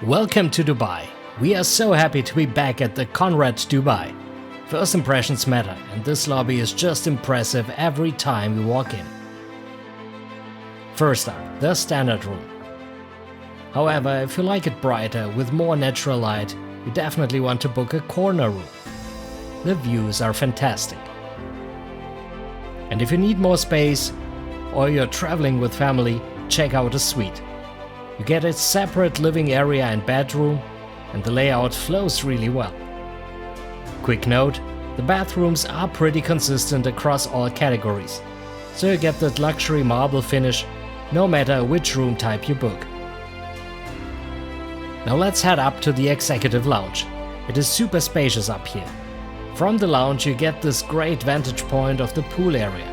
Welcome to Dubai. We are so happy to be back at the Conrad Dubai. First impressions matter, and this lobby is just impressive every time we walk in. First up, the standard room. However, if you like it brighter with more natural light, you definitely want to book a corner room. The views are fantastic. And if you need more space, or you're traveling with family, check out a suite. You get a separate living area and bedroom, and the layout flows really well. Quick note, the bathrooms are pretty consistent across all categories, so you get that luxury marble finish no matter which room type you book. Now let's head up to the executive lounge. It is super spacious up here. From the lounge you get this great vantage point of the pool area.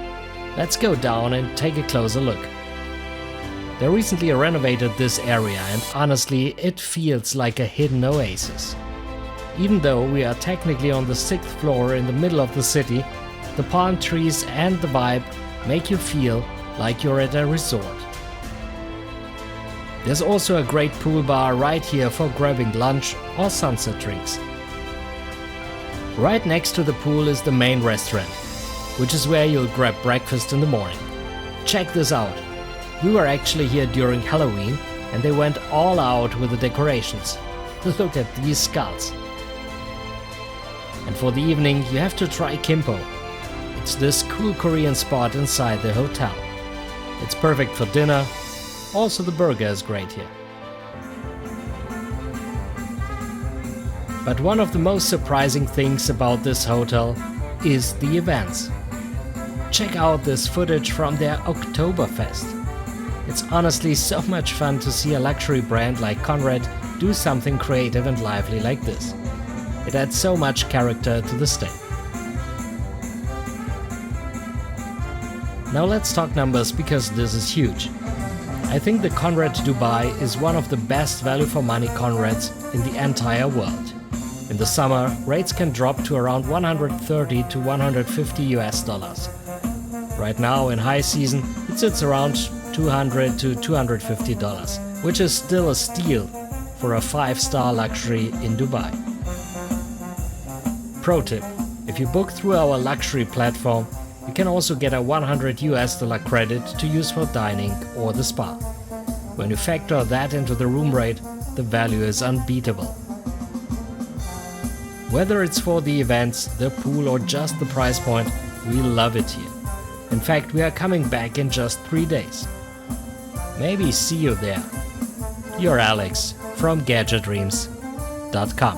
Let's go down and take a closer look. They recently renovated this area and honestly it feels like a hidden oasis. Even though we are technically on the 6th floor in the middle of the city, the palm trees and the vibe make you feel like you're at a resort. There's also a great pool bar right here for grabbing lunch or sunset drinks. Right next to the pool is the main restaurant, which is where you'll grab breakfast in the morning. Check this out. We were actually here during Halloween and they went all out with the decorations. Look at these skulls. And for the evening you have to try Kimpo. It's this cool Korean spot inside the hotel. It's perfect for dinner. Also the burger is great here. But one of the most surprising things about this hotel is the events. Check out this footage from their Oktoberfest. It's honestly so much fun to see a luxury brand like Conrad do something creative and lively like this. It adds so much character to the stay. Now let's talk numbers because this is huge. I think the Conrad Dubai is one of the best value for money Conrads in the entire world. In the summer, rates can drop to around 130 to 150 US dollars. Right now in high season it sits around $200 to $250, which is still a steal for a 5-star luxury in Dubai. Pro tip, if you book through our luxury platform, you can also get a 100 US dollar credit to use for dining or the spa. When you factor that into the room rate, the value is unbeatable. Whether it's for the events, the pool or just the price point, we love it here. In fact, we are coming back in just 3 days. Maybe see you there. You're Alex from GajaDreams.com.